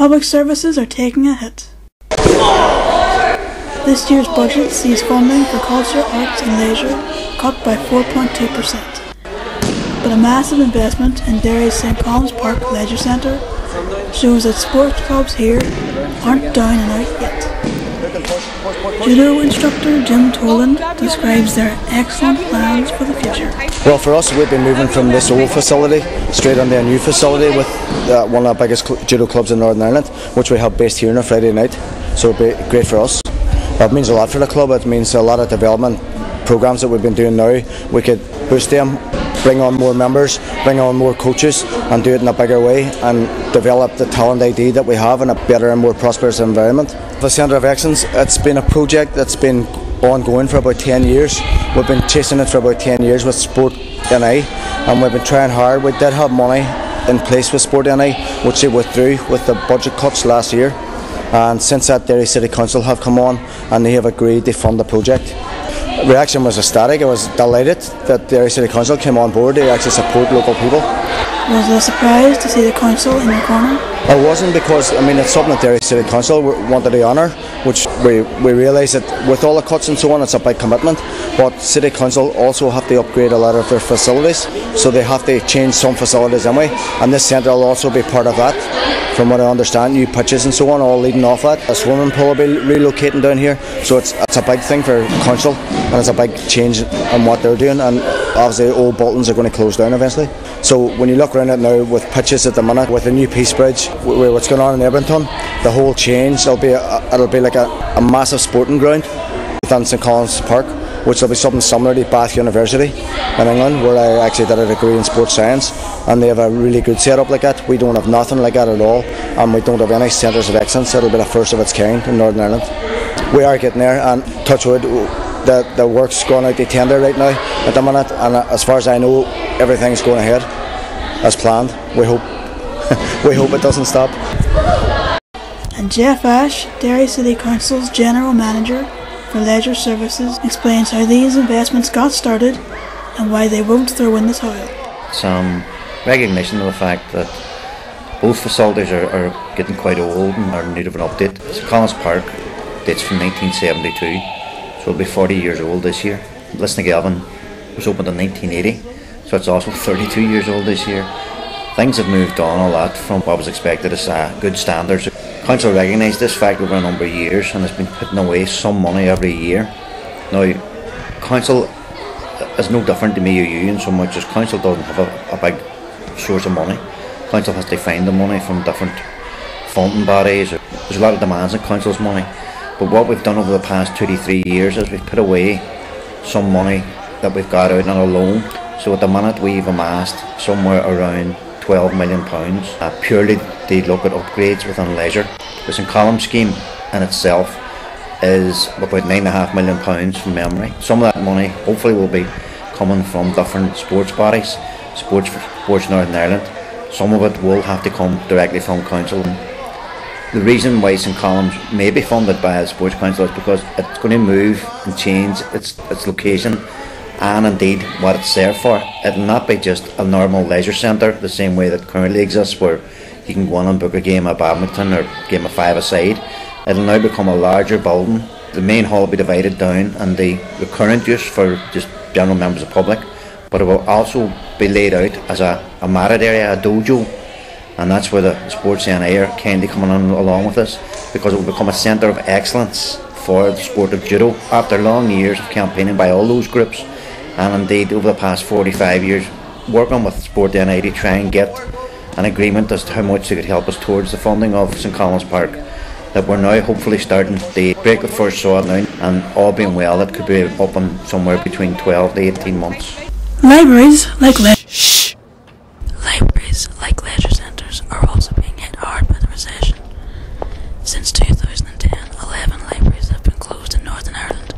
Public services are taking a hit. This year's budget sees funding for culture, arts and leisure cut by 4.2%. But a massive investment in Derry's St Colum's Park Leisure Centre shows that sports clubs here aren't down and out yet. Judo instructor Jim Toland describes their excellent plans for the future. Well, for us, we've been moving from this old facility straight onto a new facility with one of the biggest judo clubs in Northern Ireland, which we have based here on a Friday night. So it'll be great for us. It means a lot for the club. It means a lot of development programs that we've been doing now. We could boost them, bring on more members, bring on more coaches and do it in a bigger way and develop the talent ID that we have in a better and more prosperous environment. The Centre of Excellence, it's been a project that's been ongoing for about 10 years. We've been chasing it for about 10 years with Sport NI and we've been trying hard. We did have money in place with Sport NI, which they withdrew with the budget cuts last year, and since that Derry City Council have come on and they have agreed to fund the project. Reaction was ecstatic. I was delighted that Derry City Council came on board to actually support local people. Was it a surprise to see the council in your corner? It wasn't, because it's something that Derry City Council wanted to honour, which we realise that with all the cuts and so on, it's a big commitment. But City Council also have to upgrade a lot of their facilities, so they have to change some facilities anyway, and this centre will also be part of that. From what I understand, new pitches and so on, all leading off that. A swimming pool will be relocating down here, so it's a big thing for council, and it's a big change in what they're doing, and obviously Old Boltons are going to close down eventually. So when you look around it now with pitches at the minute, with the new Peace Bridge, what's going on in Edmonton, the whole change, it'll be like a massive sporting ground within St Colum's Park, which will be something similar to Bath University in England, where I actually did a degree in sports science, and they have a really good setup like that. We don't have nothing like that at all, and we don't have any centres of excellence. It'll be the first of its kind in Northern Ireland. We are getting there, and touch wood, the work's going out to tender right now at the minute, and as far as I know, everything's going ahead as planned. We hope we hope it doesn't stop. And Jeff Ash, Derry City Council's General Manager for Leisure Services, explains how these investments got started and why they won't throw in the towel. Some recognition of the fact that both facilities are getting quite old and are in need of an update. St Colum's Park dates from 1972, so it'll be 40 years old this year. Lisnagelvin was opened in 1980, so it's also 32 years old this year. Things have moved on a lot from what was expected as good standards. Council recognised this fact over a number of years and has been putting away some money every year. Now, Council is no different to me or you in so much as Council doesn't have a big source of money. Council has to find the money from different funding bodies. There's a lot of demands on Council's money, but what we've done over the past 2 to 3 years is we've put away some money that we've got out on a loan. So at the minute we've amassed somewhere around £12 million purely to look at upgrades within leisure. The St Colum's scheme in itself is about £9.5 million from memory. Some of that money hopefully will be coming from different sports bodies, Sports Northern Ireland. Some of it will have to come directly from Council. The reason why St Colum's may be funded by the Sports Council is because it's going to move and change its location and indeed what it's there for. It will not be just a normal leisure centre the same way that currently exists, where you can go in and book a game of badminton or a game of five-a-side. It will now become a larger building. The main hall will be divided down and the current use for just general members of the public, but it will also be laid out as a matted area, a dojo, and that's where the Sports NI are kindly coming on along with us, because it will become a centre of excellence for the sport of judo after long years of campaigning by all those groups, and indeed over the past 45 years working with Sport NI to try and get an agreement as to how much they could help us towards the funding of St Colum's Park, that we're now hopefully starting to break the first sod now, and all being well it could be up in somewhere between 12 to 18 months. Libraries like leisure centres are also being hit hard by the recession. Since 2010, 11 libraries have been closed in Northern Ireland,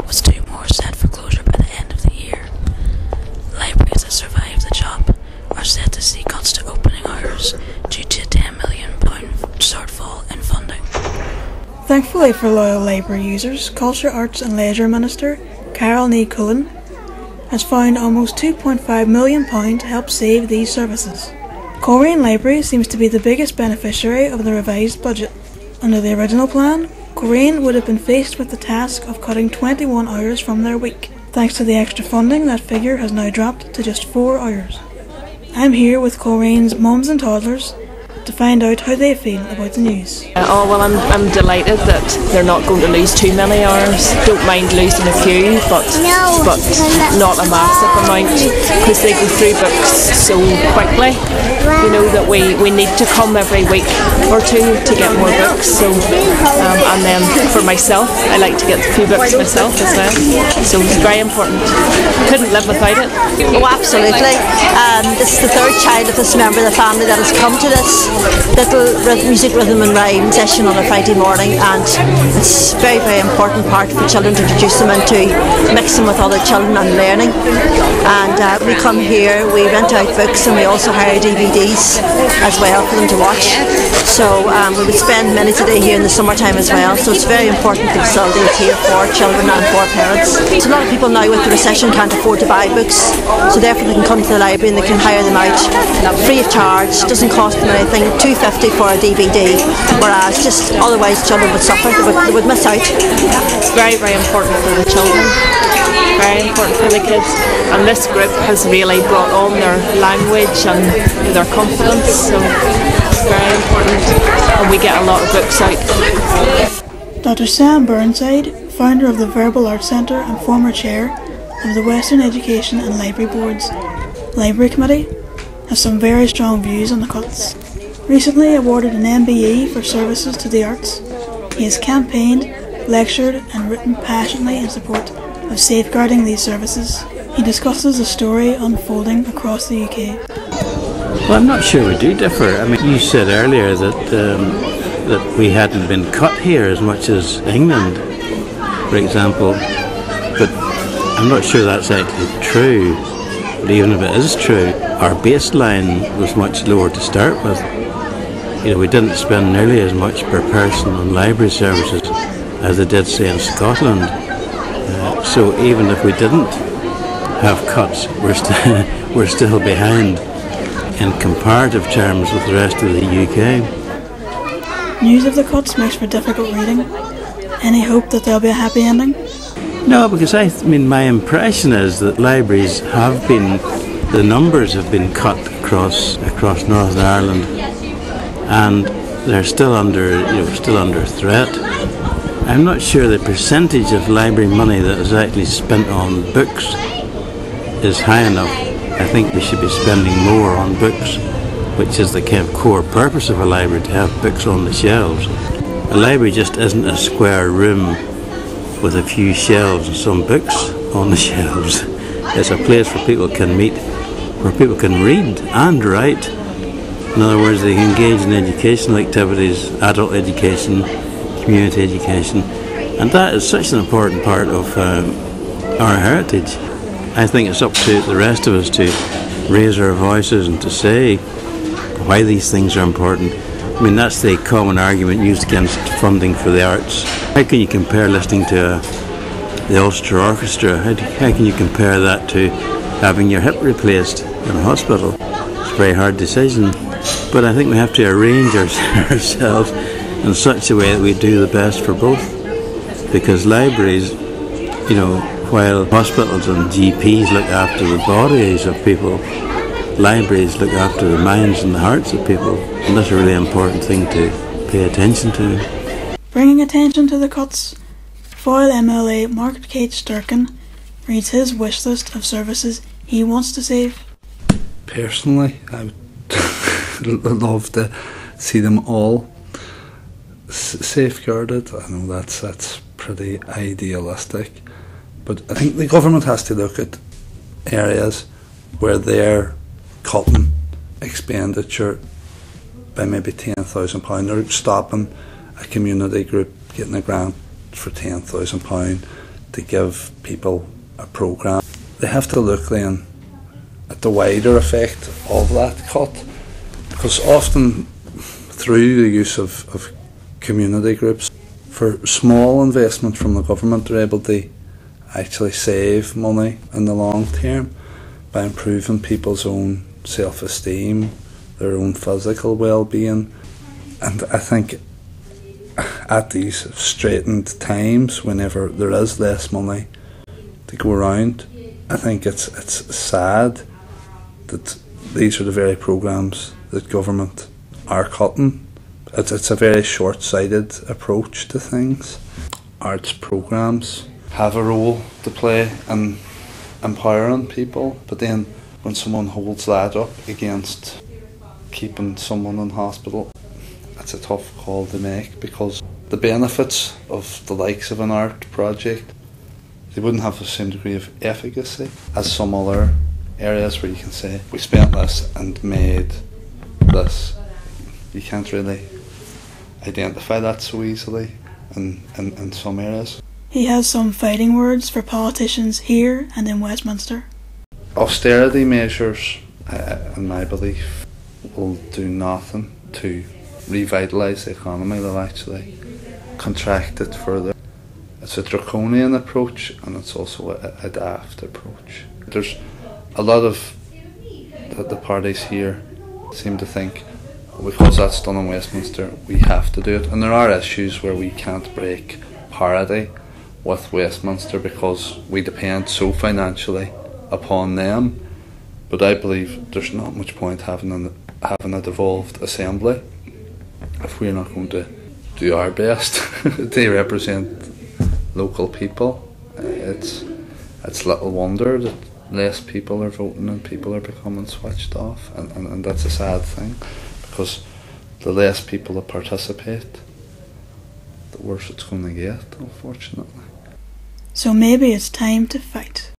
with 2 more set for closure by the end of the year. Libraries that survive the chop are set to see cuts to opening hours due to a £10 million shortfall in funding. Thankfully for loyal library users, Culture, Arts and Leisure Minister Carol Ní Cullen has found almost £2.5 million to help save these services. Coleraine Library seems to be the biggest beneficiary of the revised budget. Under the original plan, Coleraine would have been faced with the task of cutting 21 hours from their week. Thanks to the extra funding, that figure has now dropped to just 4 hours. I'm here with Coleraine's mums and toddlers to find out how they feel about the news. I'm delighted that they're not going to lose too many hours. Don't mind losing a few, but not a massive amount, because they go through books so quickly. You know that we need to come every week or two to get more books. So and then for myself, I like to get a few books myself as well. So it's very important. Couldn't live without it. Oh, absolutely. This is the third child of this member of the family that has come to this little music, rhythm and rhyme session on a Friday morning, and it's a very, very important part for children to introduce them into, mix them with other children and learning. And we come here, we rent out books, and we also hire DVDs as well for them to watch. So we would spend many a day here in the summertime as well, so it's very important the facility is here for children and for parents. So a lot of people now with the recession can't afford to buy books, so therefore they can come to the library and they can hire them out free of charge. Doesn't cost them anything, $2.50 for a DVD, whereas just otherwise children would suffer, they would miss out. It's very, very important for the children, very important for the kids, and this group has really brought on their language and their confidence, so it's very important, and we get a lot of books out. Dr. Sam Burnside, founder of the Verbal Arts Centre and former chair of the Western Education and Library Board's Library Committee, has some very strong views on the cuts. Recently awarded an MBE for services to the arts, he has campaigned, lectured and written passionately in support of safeguarding these services. He discusses a story unfolding across the UK. Well, I'm not sure we do differ. I mean, you said earlier that that we hadn't been cut here as much as England, for example, but I'm not sure that's actually true. But even if it is true, our baseline was much lower to start with. You know, we didn't spend nearly as much per person on library services as they did, say, in Scotland. So even if we didn't have cuts, we're still behind in comparative terms with the rest of the UK. News of the cuts makes for difficult reading. Any hope that there'll be a happy ending? No, because I mean my impression is that libraries have been, the numbers have been cut across Northern Ireland, and they're still under threat. I'm not sure the percentage of library money that is actually spent on books is high enough. I think we should be spending more on books, which is the kind of core purpose of a library, to have books on the shelves. A library just isn't a square room with a few shelves and some books on the shelves. It's a place where people can meet, where people can read and write. In other words, they can engage in educational activities, adult education, community education, and that is such an important part of our heritage. I think it's up to the rest of us to raise our voices and to say why these things are important. I mean, that's the common argument used against funding for the arts. How can you compare listening to the Ulster Orchestra? How can you compare that to having your hip replaced in a hospital? It's a very hard decision. But I think we have to arrange ourselves in such a way that we do the best for both. Because libraries, you know, while hospitals and GPs look after the bodies of people, libraries look after the minds and the hearts of people. And that's a really important thing to pay attention to. Bringing attention to the cuts, Foyle MLA Mark Kate Sturkin reads his wish list of services he wants to save. Personally, I would love to see them all safeguarded. I know that's pretty idealistic, but I think the government has to look at areas where they're cutting expenditure by maybe £10,000, or stopping a community group getting a grant for £10,000 to give people a programme. They have to look then at the wider effect of that cut, because often through the use of community groups, for small investment from the government, they're able to actually save money in the long term by improving people's own self-esteem, their own physical well-being. And I think at these straitened times, whenever there is less money to go around, I think it's sad that these are the very programmes that government are cutting. It's a very short-sighted approach to things. Arts programmes have a role to play in empowering people, but then when someone holds that up against keeping someone in hospital, it's a tough call to make, because the benefits of the likes of an art project, they wouldn't have the same degree of efficacy as some other areas where you can say, we spent this and made this. You can't really identify that so easily in some areas. He has some fighting words for politicians here and in Westminster. Austerity measures, in my belief, will do nothing to revitalise the economy. They'll actually contract it further. It's a draconian approach, and it's also a daft approach. There's a lot of the parties here seem to think, because that's done in Westminster, we have to do it. And there are issues where we can't break parity with Westminster because we depend so financially upon them. But I believe there's not much point having a devolved assembly if we're not going to do our best to represent local people. It's little wonder that less people are voting and people are becoming switched off, and that's a sad thing, because the less people that participate, the worse it's going to get, unfortunately. So maybe it's time to fight.